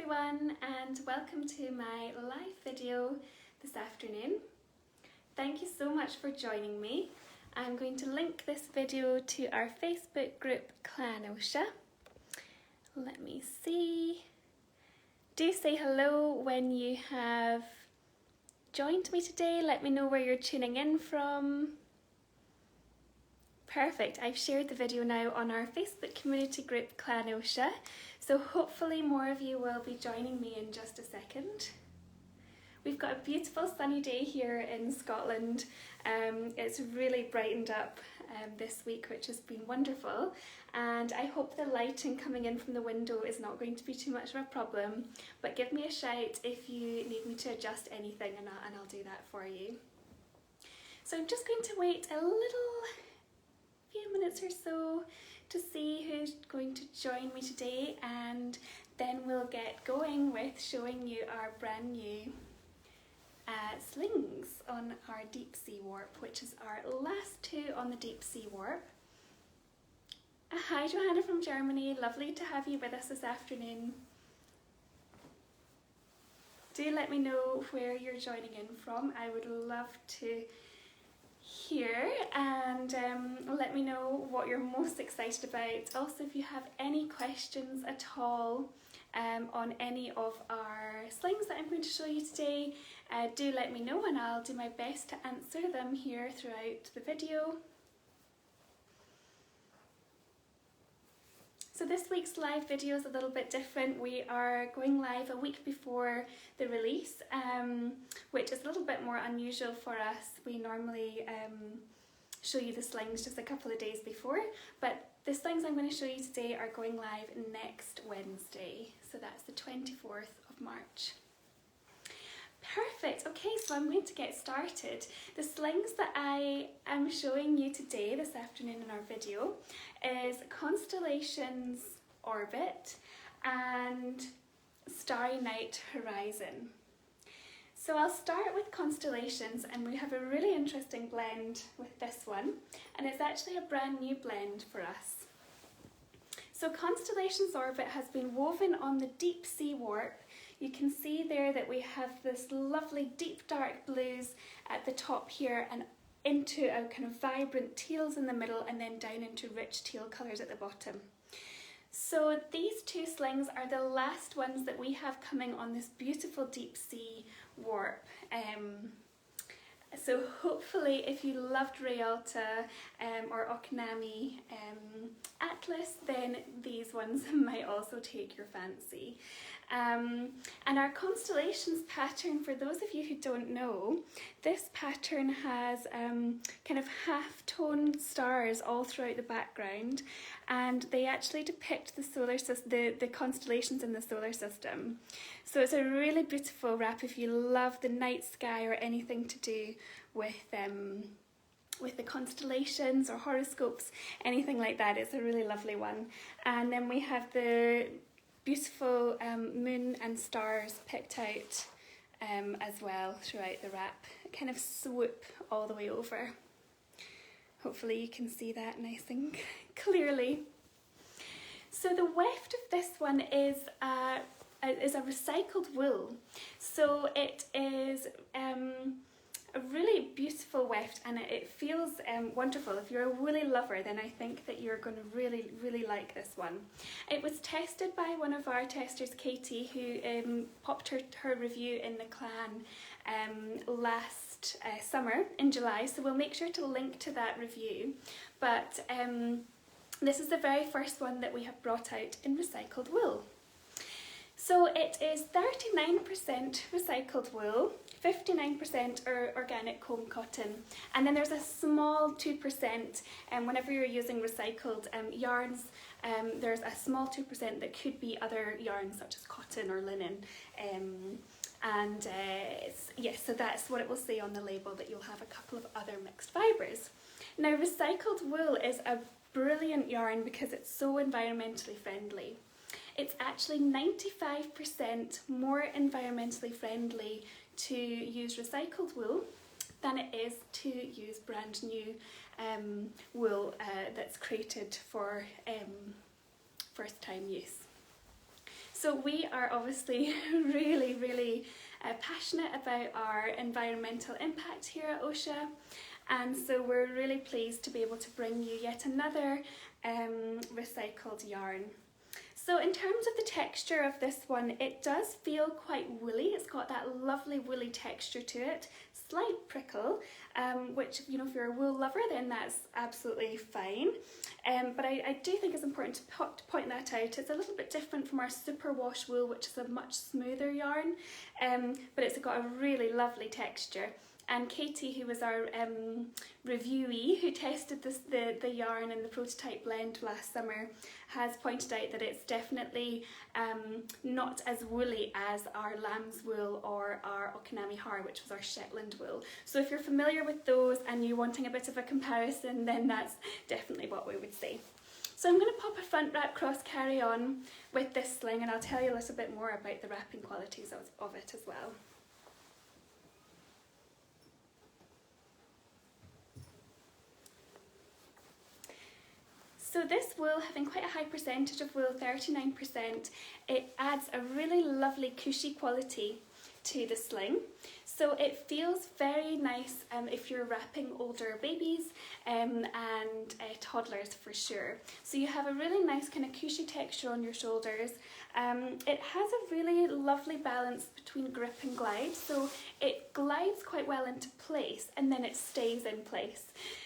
everyone, and welcome to my live video this afternoon. Thank you so much for joining me. I'm going to link this video to our Facebook group Clan Oscha. Let me see. Do say hello when you have joined me today. Let me know where you're tuning in from. Perfect, I've shared the video now on our Facebook community group Clan Oscha, so hopefully more of you will be joining me in just a second. We've got a beautiful sunny day here in Scotland. It's really brightened up this week, which has been wonderful, and I hope the lighting coming in from the window is not going to be too much of a problem, but give me a shout if you need me to adjust anything and I'll do that for you. So I'm just going to wait a few minutes or so to see who's going to join me today, and then we'll get going with showing you our brand new slings on our deep sea warp, which is our last two on the deep sea warp. Hi Johanna from Germany, lovely to have you with us this afternoon. Do let me know where you're joining in from. I would love to hear, and let me know what you're most excited about. Also, if you have any questions at all on any of our slings that I'm going to show you today, do let me know and I'll do my best to answer them here throughout the video. So this week's live video is a little bit different. We are going live a week before the release, which is a little bit more unusual for us. We normally show you the slings just a couple of days before, but the slings I'm going to show you today are going live next Wednesday, so that's the 24th of March. Perfect, okay, so I'm going to get started. The slings that I am showing you today, this afternoon in our video, is Constellations Orbit and Starry Night Horizon. So I'll start with Constellations, and we have a really interesting blend with this one, and it's actually a brand new blend for us. So Constellations Orbit has been woven on the deep sea warp. You can see there that we have this lovely deep dark blues at the top here and into a kind of vibrant teals in the middle, and then down into rich teal colours at the bottom. So these two slings are the last ones that we have coming on this beautiful deep sea warp. So hopefully if you loved Rialta or Okinaami Atlas, then these ones might also take your fancy. And our Constellations pattern, for those of you who don't know, this pattern has kind of half-tone stars all throughout the background, and they actually depict the solar system, the constellations in the solar system. So it's a really beautiful wrap if you love the night sky or anything to do with the constellations or horoscopes, anything like that. It's a really lovely one. And then we have the beautiful moon and stars picked out as well throughout the wrap, kind of swoop all the way over. Hopefully you can see that nice and clearly. So the weft of this one is a recycled wool. So it is a really beautiful weft, and it feels wonderful. If you're a woolly lover, then I think that you're going to really like this one. It was tested by one of our testers, Katie, who popped her review in the clan last summer in July, so we'll make sure to link to that review. But this is the very first one that we have brought out in recycled wool. So it is 39% recycled wool, 59% organic comb cotton, and then there's a small 2%, and whenever you're using recycled yarns, there's a small 2% that could be other yarns such as cotton or linen. Yes, so that's what it will say on the label, that you'll have a couple of other mixed fibres. Now recycled wool is a brilliant yarn because it's so environmentally friendly. It's actually 95% more environmentally friendly to use recycled wool than it is to use brand new wool that's created for first time use. So we are obviously really passionate about our environmental impact here at Oscha, and so we're really pleased to be able to bring you yet another recycled yarn. So in terms of the texture of this one, it does feel quite woolly. It's got that lovely woolly texture to it, slight prickle, which, you know, if you're a wool lover, then that's absolutely fine. But I do think it's important to point that out. It's a little bit different from our superwash wool, which is a much smoother yarn, but it's got a really lovely texture. And Katie, who was our reviewee, who tested the yarn and the prototype blend last summer, has pointed out that it's definitely not as woolly as our lamb's wool or our Okanami har, which was our Shetland wool. So if you're familiar with those and you're wanting a bit of a comparison, then that's definitely what we would say. So I'm going to pop a front wrap cross carry on with this sling, and I'll tell you a little bit more about the wrapping qualities of it as well. So this wool, having quite a high percentage of wool, 39%, it adds a really lovely cushy quality to the sling. So it feels very nice if you're wrapping older babies and toddlers for sure. So you have a really nice kind of cushy texture on your shoulders. It has a really lovely balance between grip and glide. So it glides quite well into place and then it stays in place.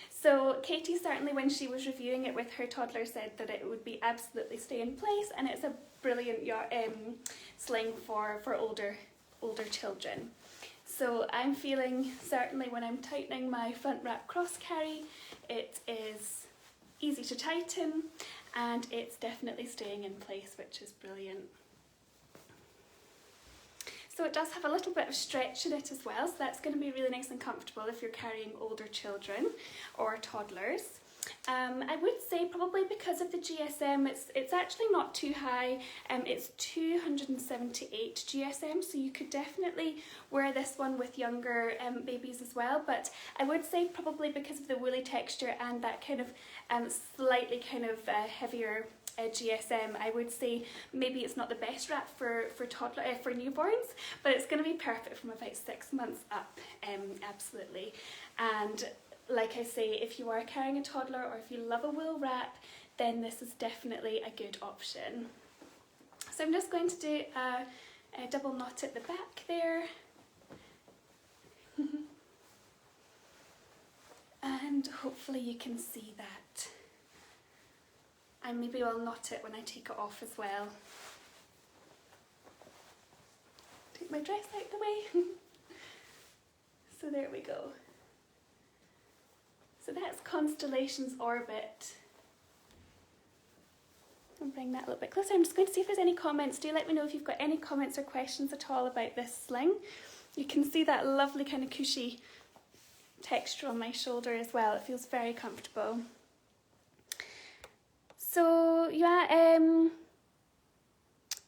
So Katie, certainly when she was reviewing it with her toddler, said that it would be absolutely stay in place, and it's a brilliant sling for older children. So I'm feeling, certainly when I'm tightening my front wrap cross carry, it is easy to tighten and it's definitely staying in place, which is brilliant. So it does have a little bit of stretch in it as well, so that's going to be really nice and comfortable if you're carrying older children or toddlers. I would say probably because of the GSM, it's actually not too high. It's 278 GSM, so you could definitely wear this one with younger babies as well. But I would say probably because of the woolly texture and that kind of slightly kind of heavier GSM, I would say maybe it's not the best wrap for toddler for newborns, but it's going to be perfect from about 6 months up, absolutely. And like I say, if you are carrying a toddler or if you love a wool wrap, then this is definitely a good option. So I'm just going to do a double knot at the back there. And hopefully you can see that. And maybe I'll knot it when I take it off as well. Take my dress out the way. So there we go. So that's Constellation's orbit. I'll bring that a little bit closer. I'm just going to see if there's any comments. Do let me know if you've got any comments or questions at all about this sling. You can see that lovely kind of cushy texture on my shoulder as well. It feels very comfortable. So yeah,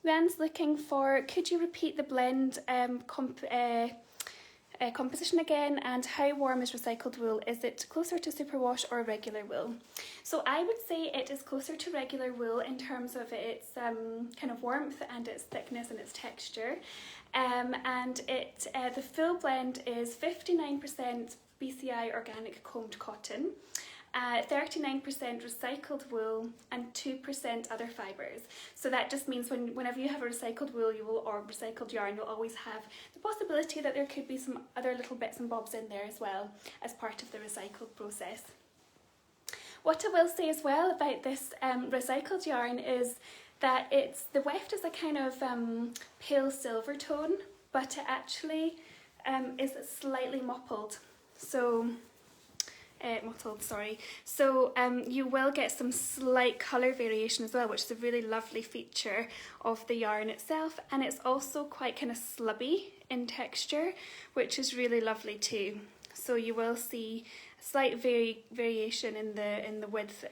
Rand's looking for, could you repeat the blend composition again, and how warm is recycled wool? Is it closer to superwash or regular wool? So I would say it is closer to regular wool in terms of its kind of warmth and its thickness and its texture. And the full blend is 59% BCI organic combed cotton, 39% recycled wool and 2% other fibres. So that just means whenever you have a recycled wool or recycled yarn, you'll always have the possibility that there could be some other little bits and bobs in there as well as part of the recycled process. What I will say as well about this recycled yarn is that the weft is a kind of pale silver tone, but it actually is slightly mottled. So you will get some slight colour variation as well, which is a really lovely feature of the yarn itself, and it's also quite kind of slubby in texture, which is really lovely too. So you will see a slight variation in the width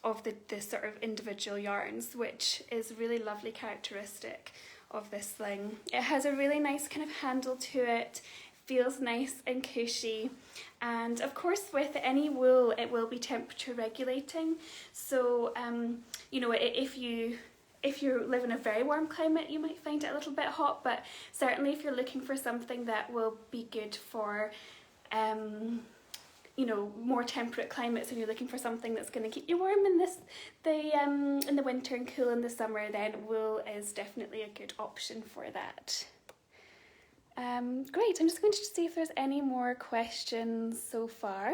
of the sort of individual yarns, which is a really lovely characteristic of this sling. It has a really nice kind of handle to it. Feels nice and cushy, and of course with any wool it will be temperature regulating, so you know, if you if you live in a very warm climate, you might find it a little bit hot, but certainly if you're looking for something that will be good for you know, more temperate climates, and you're looking for something that's going to keep you warm in the winter and cool in the summer, then wool is definitely a good option for that. Great, I'm just going to see if there's any more questions so far.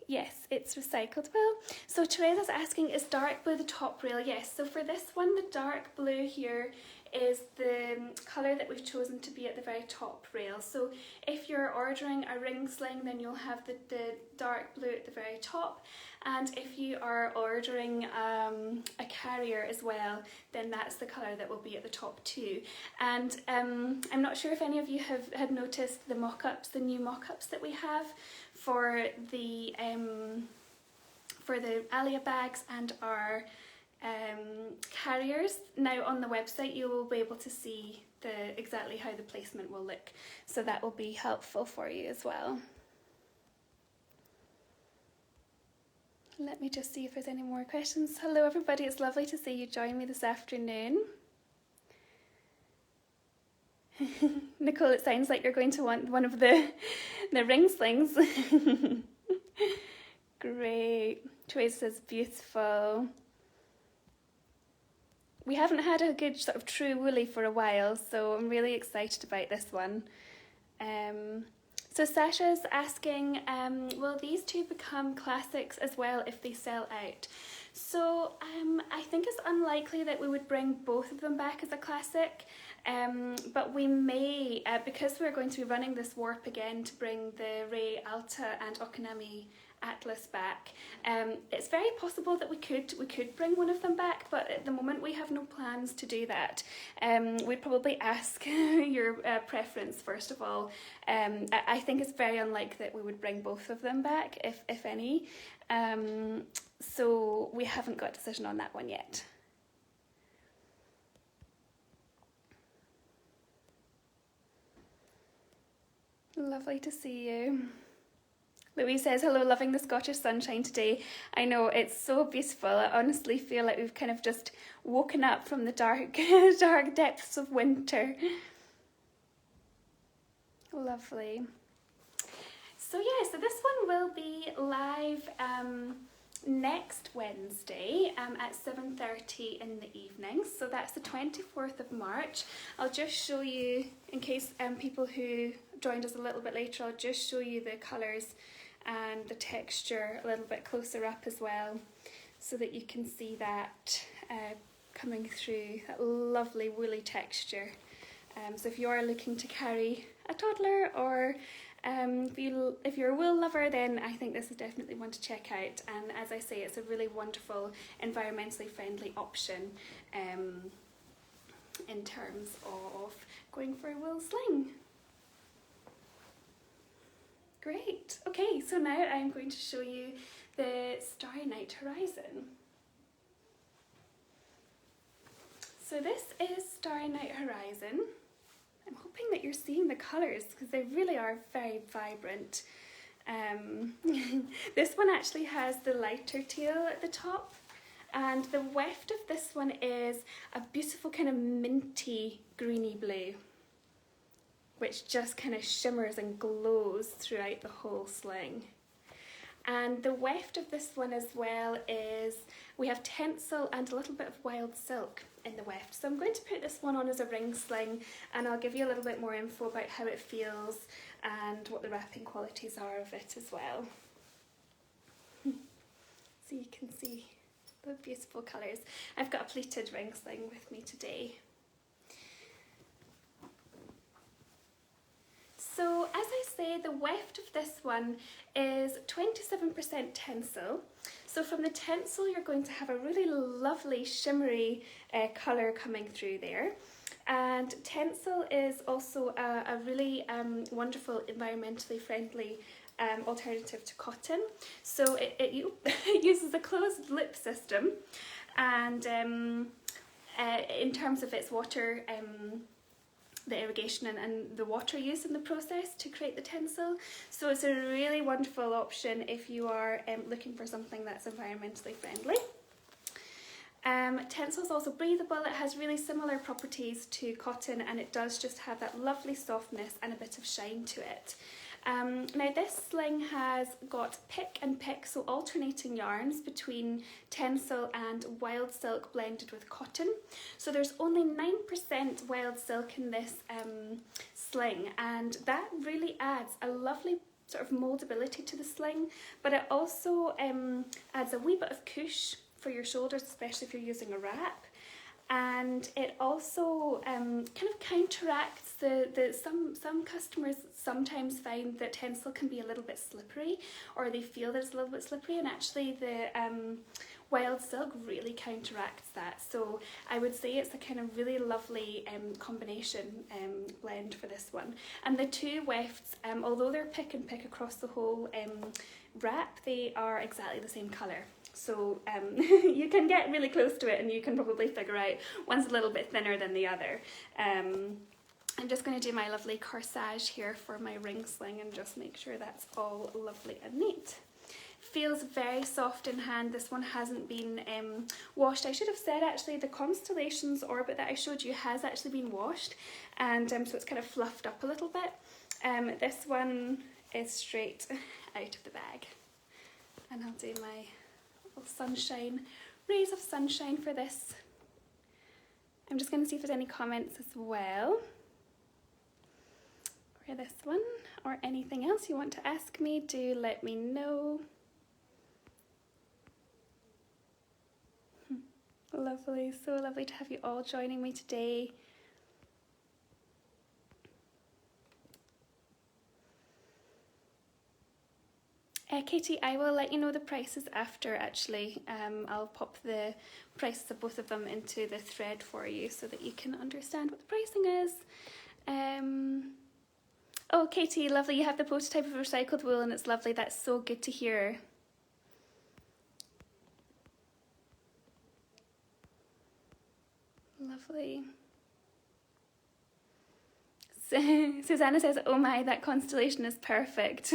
Yes, it's recycled wool. So Teresa's asking, is dark blue the top rail? Yes, so for this one, the dark blue here is the colour that we've chosen to be at the very top rail. So if you're ordering a ring sling, then you'll have the dark blue at the very top, and if you are ordering a carrier as well, then that's the colour that will be at the top too. And I'm not sure if any of you had noticed the mock-ups, the new mock-ups that we have for the Alia bags and our carriers. Now on the website you will be able to see exactly how the placement will look, so that will be helpful for you as well. Let me just see if there's any more questions. Hello everybody, it's lovely to see you join me this afternoon. Nicole, it sounds like you're going to want one of the ring slings. Great. Teresa says beautiful. We haven't had a good sort of true woolly for a while, so I'm really excited about this one. So Sasha's asking, will these two become classics as well if they sell out? So I think it's unlikely that we would bring both of them back as a classic, but we may, because we're going to be running this warp again to bring the Ray Alta and Okanami Atlas back. It's very possible that we could bring one of them back, but at the moment we have no plans to do that. We'd probably ask your preference first of all. I think it's very unlikely that we would bring both of them back, if any. So we haven't got a decision on that one yet. Lovely to see you. Louise says, hello, loving the Scottish sunshine today. I know, it's so beautiful. I honestly feel like we've kind of just woken up from the dark, dark depths of winter. Lovely. So yeah, so this one will be live next Wednesday at 7:30 in the evening. So that's the 24th of March. I'll just show you, in case people who joined us a little bit later, I'll just show you the colours and the texture a little bit closer up as well, so that you can see that coming through, that lovely woolly texture. So if you are looking to carry a toddler, or if you're a wool lover, then I think this is definitely one to check out. And as I say, it's a really wonderful, environmentally friendly option in terms of going for a wool sling. Great. Okay, so now I'm going to show you the Starry Night Horizon. So this is Starry Night Horizon. I'm hoping that you're seeing the colours, because they really are very vibrant. This one actually has the lighter teal at the top, and the weft of this one is a beautiful kind of minty greeny blue, which just kind of shimmers and glows throughout the whole sling. And the weft of this one as well is, we have tencel and a little bit of wild silk in the weft. So I'm going to put this one on as a ring sling, and I'll give you a little bit more info about how it feels and what the wrapping qualities are of it as well. So you can see the beautiful colours. I've got a pleated ring sling with me today. So as I say, the weft of this one is 27% tencel. So from the tencel you're going to have a really lovely shimmery colour coming through there. And tencel is also a really wonderful, environmentally friendly alternative to cotton. So it uses a closed loop system, and in terms of its water the irrigation and the water used in the process to create the tinsel. So it's a really wonderful option if you are looking for something that's environmentally friendly. Tinsel is also breathable. It has really similar properties to cotton, and it does just have that lovely softness and a bit of shine to it. Now this sling has got pick and pick, so alternating yarns between tinsel and wild silk blended with cotton. So there's only 9% wild silk in this sling, and that really adds a lovely sort of moldability to the sling, but it also adds a wee bit of cush for your shoulders, especially if you're using a wrap. And it also kind of counteracts some customers sometimes find that tinsel can be a little bit slippery, or they feel that it's a little bit slippery, and actually the wild silk really counteracts that. So I would say it's a kind of really lovely combination blend for this one. And the two wefts, although they're pick and pick across the whole wrap, they are exactly the same colour. So you can get really close to it and you can probably figure out one's a little bit thinner than the other. I'm just going to do my lovely corsage here for my ring sling and just make sure that's all lovely and neat. Feels very soft in hand. This one hasn't been washed. I should have said actually the Constellations orbit that I showed you has actually been washed, and so it's kind of fluffed up a little bit. This one is straight out of the bag, and I'll do my little sunshine, rays of sunshine for this. I'm just going to see if there's any comments as well for this one, or anything else you want to ask me. Do let me know. Lovely, so lovely to have you all joining me today. Katie, I will let you know the prices after actually. I'll pop the prices of both of them into the thread for you so that you can understand what the pricing is. Oh, Katie, lovely, you have the prototype of recycled wool and it's lovely. That's so good to hear. Lovely. Susanna says, oh my, that constellation is perfect.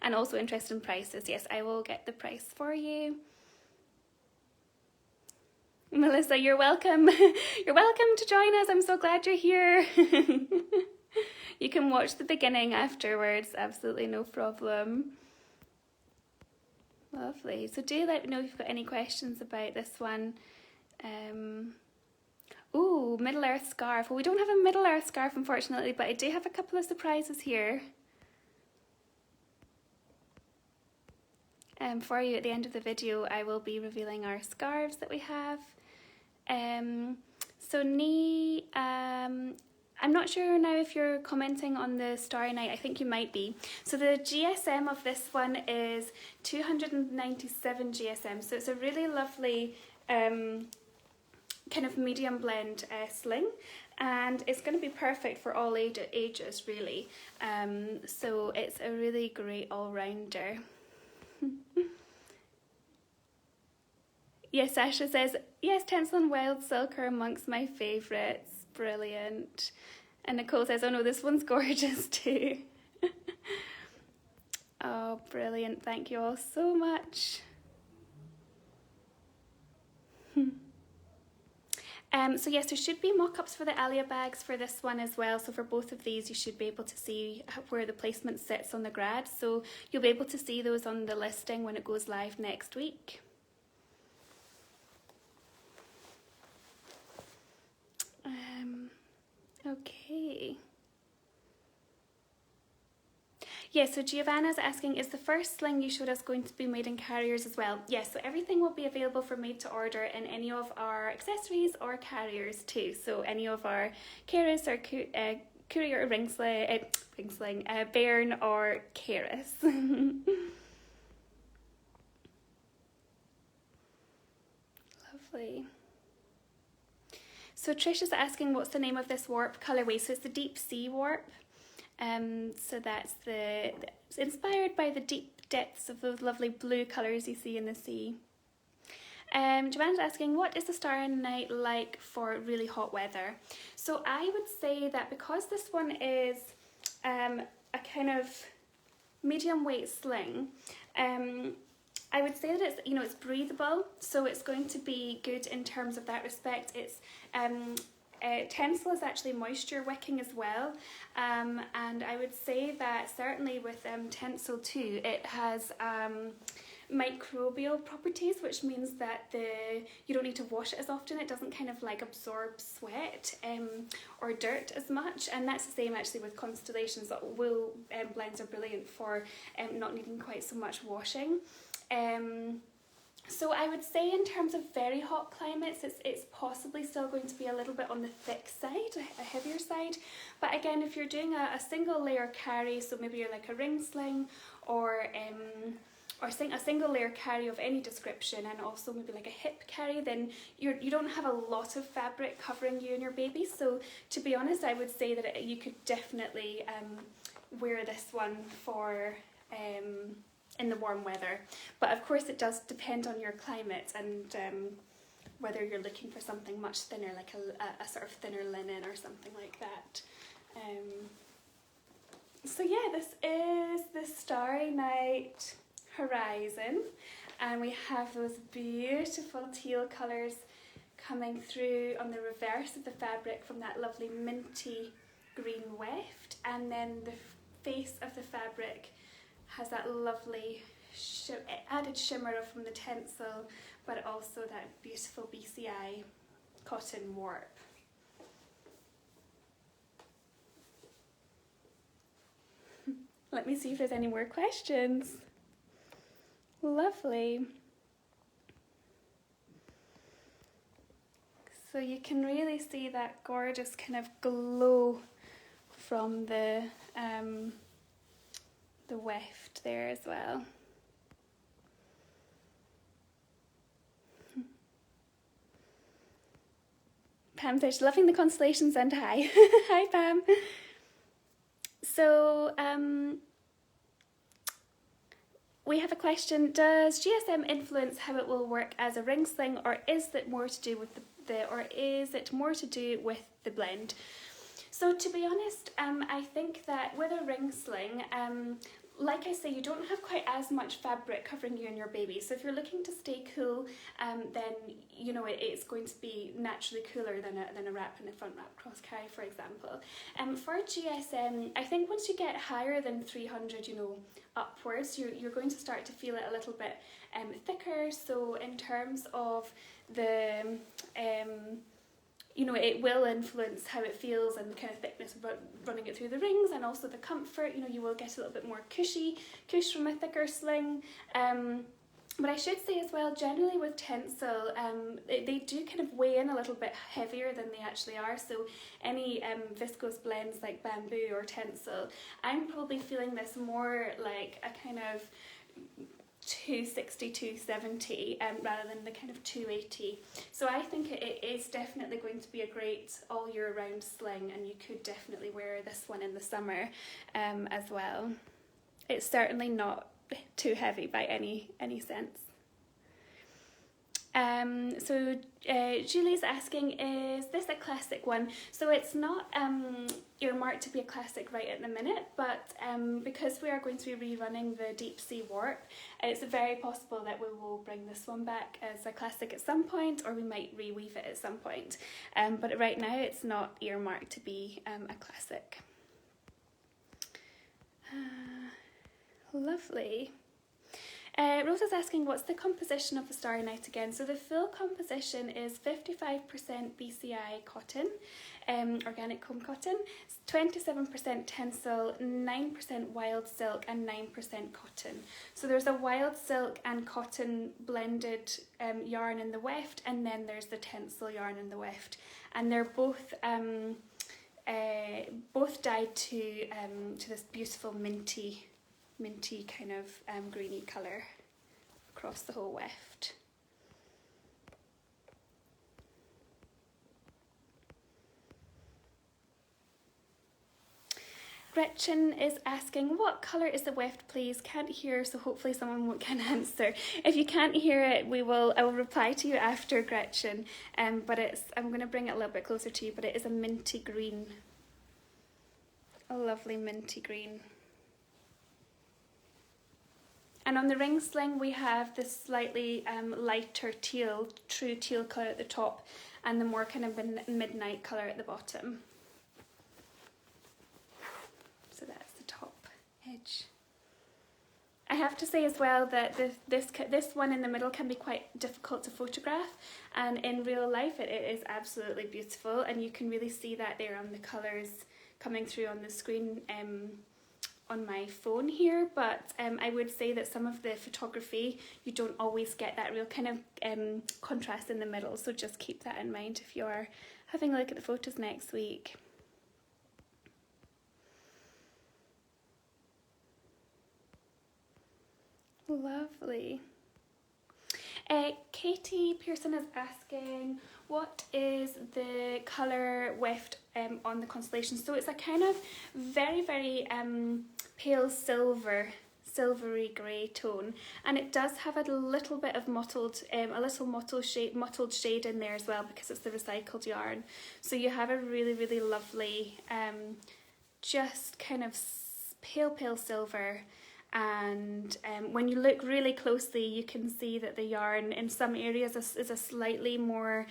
And also interested in prices. Yes, I will get the price for you. Melissa, you're welcome. You're welcome to join us. I'm so glad you're here. You can watch the beginning afterwards. Absolutely no problem. Lovely. So do let me know if you've got any questions about this one. Ooh, Middle Earth scarf. Well, we don't have a Middle Earth scarf, unfortunately, but I do have a couple of surprises here. For you at the end of the video, I will be revealing our scarves that we have. So Nee, I'm not sure now if you're commenting on the Starry Night. I think you might be. So the GSM of this one is 297 GSM. So it's a really lovely kind of medium blend sling, and it's going to be perfect for all ages really. So it's a really great all-rounder. Yes, Sasha says, yes, tinsel and wild silk are amongst my favourites. Brilliant. And Nicole says, oh no, this one's gorgeous too. Oh, brilliant. Thank you all so much. So yes, there should be mock-ups for the Alia bags for this one as well. So for both of these, you should be able to see where the placement sits on the grad. So you'll be able to see those on the listing when it goes live next week. Okay. Yeah, so Giovanna's asking, is the first sling you showed us going to be made in carriers as well? Yes, so everything will be available for made to order in any of our accessories or carriers too. So any of our Keris or courier or ring sling, bairn or Keris. Lovely. So Trish is asking, what's the name of this warp colourway? So it's the Deep Sea warp. So that's it's inspired by the deep depths of those lovely blue colours you see in the sea. Joanne's asking, what is the Starry Night like for really hot weather? So I would say that because this one is a kind of medium weight sling, I would say that it's, you know, it's breathable, so it's going to be good in terms of that respect. It's tencel is actually moisture wicking as well, and I would say that certainly with tencel too, it has microbial properties, which means that you don't need to wash it as often. It doesn't kind of like absorb sweat or dirt as much, and that's the same actually with Constellations. That wool blends are brilliant for not needing quite so much washing. So I would say in terms of very hot climates, it's possibly still going to be a little bit on the thick side, a heavier side. But again, if you're doing a single layer carry, so maybe you're like a ring sling or a single layer carry of any description, and also maybe like a hip carry, then you don't have a lot of fabric covering you and your baby. So to be honest, I would say that you could definitely wear this one for in the warm weather. But of course it does depend on your climate and whether you're looking for something much thinner, like a sort of thinner linen or something like that. So yeah, this is the Starry Night Horizon, and we have those beautiful teal colours coming through on the reverse of the fabric from that lovely minty green weft, and then the face of the fabric has that lovely added shimmer from the tencel, but also that beautiful BCI cotton warp. Let me see if there's any more questions. Lovely. So you can really see that gorgeous kind of glow from the weft there as well. Pam says, loving the constellations, and hi. Hi Pam. So we have a question, does GSM influence how it will work as a ring sling, or is it more to do with the blend? So to be honest, I think that with a ring sling, like I say, you don't have quite as much fabric covering you and your baby. So if you're looking to stay cool, then you know it's going to be naturally cooler than a wrap and a front wrap cross carry, for example. For GSM, I think once you get higher than 300, you know, upwards, you're going to start to feel it a little bit thicker. So in terms of the you know, it will influence how it feels and the kind of thickness of running it through the rings, and also the comfort. You know, you will get a little bit more cush from a thicker sling. But I should say as well, generally with tencel, they do kind of weigh in a little bit heavier than they actually are. So any viscose blends like bamboo or tencel, I'm probably feeling this more like a kind of 260, 270 rather than the kind of 280. So I think it is definitely going to be a great all year round sling, and you could definitely wear this one in the summer as well. It's certainly not too heavy by any sense. So Julie's asking, is this a classic one? So it's not earmarked to be a classic right at the minute, but because we are going to be rerunning the Deep Sea Warp, it's very possible that we will bring this one back as a classic at some point, or we might reweave it at some point. But right now it's not earmarked to be a classic. Lovely. Rosa's asking, what's the composition of the Starry Night again? So the full composition is 55% BCI cotton, organic comb cotton, 27% tencel, 9% wild silk, and 9% cotton. So there's a wild silk and cotton blended yarn in the weft, and then there's the tencel yarn in the weft, and they're both dyed to this beautiful minty kind of greeny colour across the whole weft. Gretchen is asking, what colour is the weft, please? Can't hear, so hopefully someone can answer. If you can't hear it, I will reply to you after, Gretchen. But I'm going to bring it a little bit closer to you, but it is a minty green. A lovely minty green. And on the ring sling, we have this slightly lighter teal, true teal colour at the top, and the more kind of midnight colour at the bottom. So that's the top edge. I have to say as well that this one in the middle can be quite difficult to photograph, and in real life it is absolutely beautiful, and you can really see that there on the colours coming through on the screen on my phone here. But I would say that some of the photography, you don't always get that real kind of contrast in the middle, so just keep that in mind if you're having a look at the photos next week. Lovely. Katie Pearson is asking, what is the colour weft on the Constellation? So it's a kind of very, very pale silvery grey tone, and it does have a little bit of mottled shade in there as well, because it's the recycled yarn. So you have a really, really lovely just kind of pale silver. And when you look really closely, you can see that the yarn in some areas is a slightly more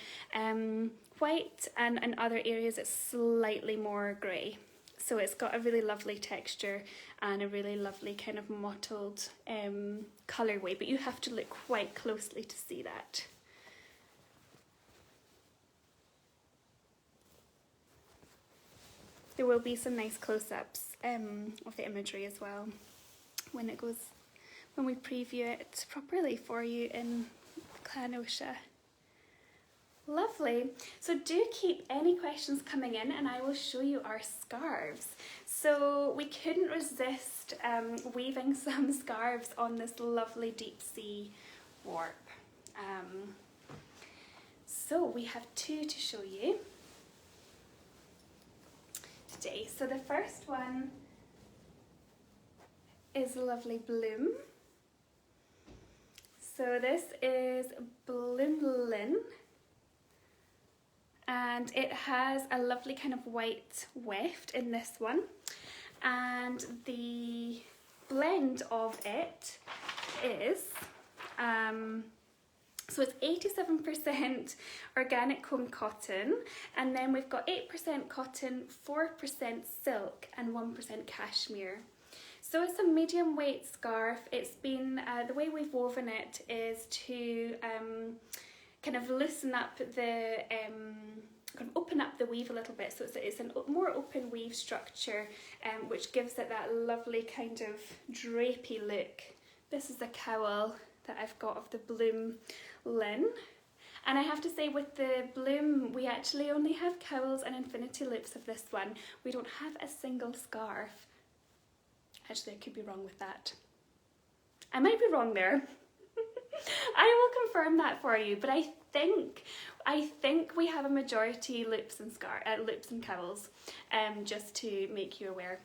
white, and in other areas it's slightly more grey. So it's got a really lovely texture and a really lovely kind of mottled colourway, but you have to look quite closely to see that. There will be some nice close-ups of the imagery as well when we preview it properly for you in Clan Oscha. Lovely. So do keep any questions coming in, and I will show you our scarves. So we couldn't resist weaving some scarves on this lovely deep sea warp. So we have two to show you today. So the first one is a lovely bloom. So this is Bloom Lin, and it has a lovely kind of white weft in this one, and the blend of it is so it's 87% organic combed cotton, and then we've got 8% cotton, 4% silk and 1% cashmere. So it's a medium weight scarf. It's been, the way we've woven it is to kind of loosen up the, kind of open up the weave a little bit. So it's a more open weave structure, which gives it that lovely kind of drapey look. This is the cowl that I've got of the Bloom Lin. And I have to say, with the Bloom, we actually only have cowls and infinity loops of this one. We don't have a single scarf. Actually, I could be wrong with that. I might be wrong there. I will confirm that for you, but I think we have a majority loops and cowls, just to make you aware.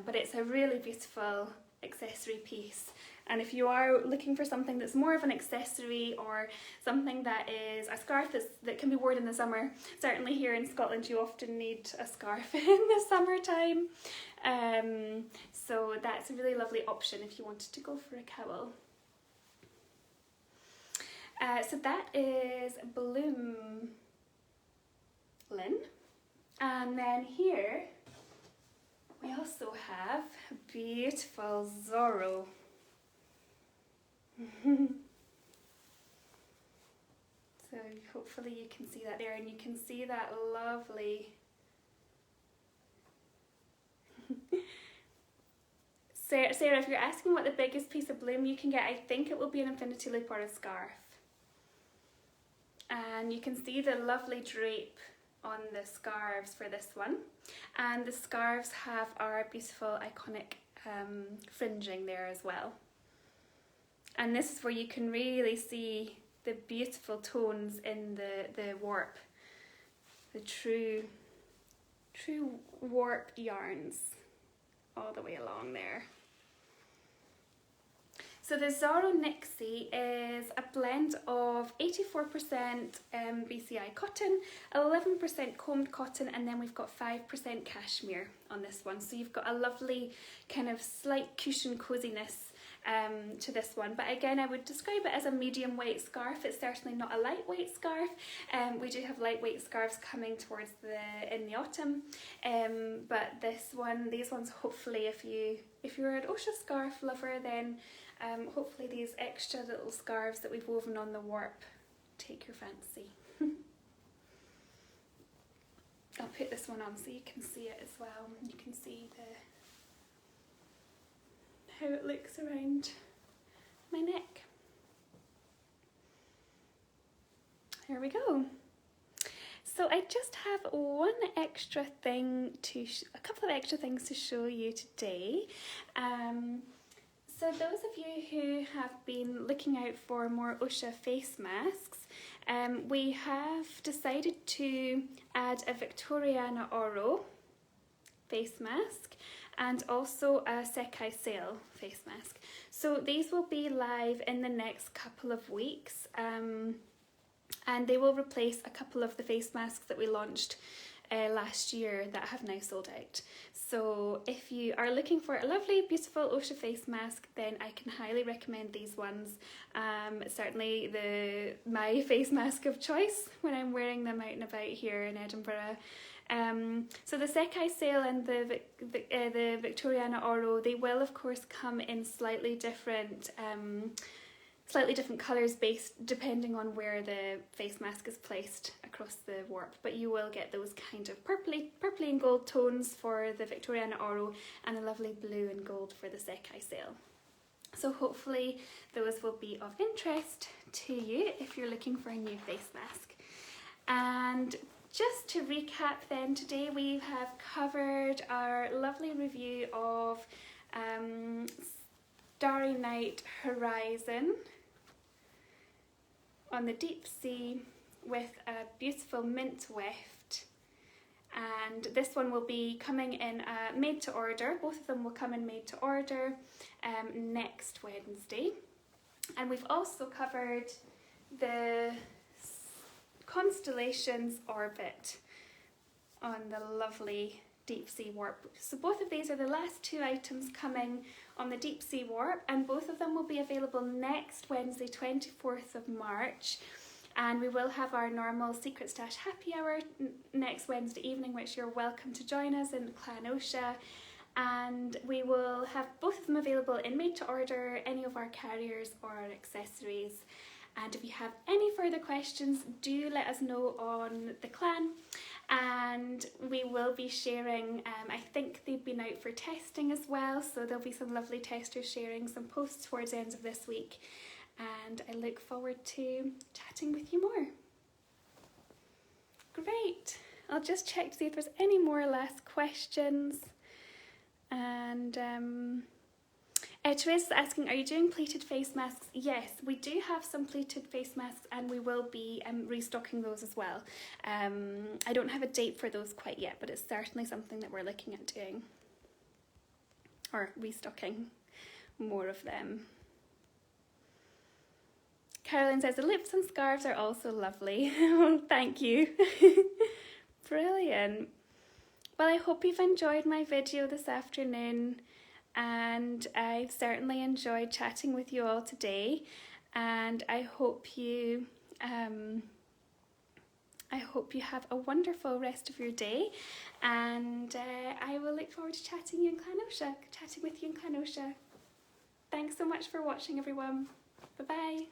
But it's a really beautiful accessory piece. And if you are looking for something that's more of an accessory, or something that is a scarf that can be worn in the summer, certainly here in Scotland you often need a scarf in the summertime. So that's a really lovely option if you wanted to go for a cowl. So that is Bloom Lin. And then here we also have beautiful Zorro. So hopefully you can see that there, and you can see that lovely Sarah, if you're asking what the biggest piece of bloom you can get, I think it will be an infinity loop or a scarf. And you can see the lovely drape on the scarves for this one, and the scarves have our beautiful iconic fringing there as well. And this is where you can really see the beautiful tones in the warp, the true warp yarns. all the way along there. So the Zorro Nixie is a blend of 84% BCI cotton, 11% combed cotton, and then we've got 5% cashmere on this one. So you've got a lovely kind of slight cushion coziness to this one. But again, I would describe it as a medium weight scarf. It's certainly not a lightweight scarf. We do have lightweight scarves coming towards in the autumn. But these ones, hopefully, if you're an Oscha scarf lover, then hopefully these extra little scarves that we've woven on the warp take your fancy. I'll put this one on so you can see it as well. You can see how it looks around my neck. There we go. So I just have a couple of extra things to show you today. So those of you who have been looking out for more Oscha face masks, we have decided to add a Victoriana Oro face mask and also a Sekai Sail face mask. So these will be live in the next couple of weeks, and they will replace a couple of the face masks that we launched last year that have now sold out. So if you are looking for a lovely, beautiful Oscha face mask, then I can highly recommend these ones. Certainly my face mask of choice when I'm wearing them out and about here in Edinburgh. So the Sekai Sail and the Victoriana Oro, they will of course come in slightly different colours depending on where the face mask is placed across the warp, but you will get those kind of purpley and gold tones for the Victoriana Oro and a lovely blue and gold for the Sekai Sail. So hopefully those will be of interest to you if you're looking for a new face mask. And just to recap then, today we have covered our lovely review of Starry Night Horizon on the deep sea with a beautiful mint weft, and this one will be coming in made to order. Both of them will come in made to order next Wednesday. And we've also covered the Constellations Orbit on the lovely deep sea warp. So both of these are the last two items coming on the deep sea warp, and both of them will be available next Wednesday, 24th of March. And we will have our normal Secret Stash happy hour next Wednesday evening, which you're welcome to join us in Clan Oscha. And we will have both of them available in made to order, any of our carriers or our accessories. And if you have any further questions, do let us know on the clan, and we will be sharing, I think they've been out for testing as well, so there'll be some lovely testers sharing some posts towards the end of this week, and I look forward to chatting with you more. Great, I'll just check to see if there's any more last questions. And Therese is asking, are you doing pleated face masks? Yes, we do have some pleated face masks, and we will be restocking those as well. I don't have a date for those quite yet, but it's certainly something that we're looking at doing, or restocking more of them. Caroline says the lips and scarves are also lovely. Oh, thank you. Brilliant. Well, I hope you've enjoyed my video this afternoon, and I've certainly enjoyed chatting with you all today, and I hope you have a wonderful rest of your day, and I will look forward to chatting with you in Clan Oscha. Thanks so much for watching, everyone. Bye bye.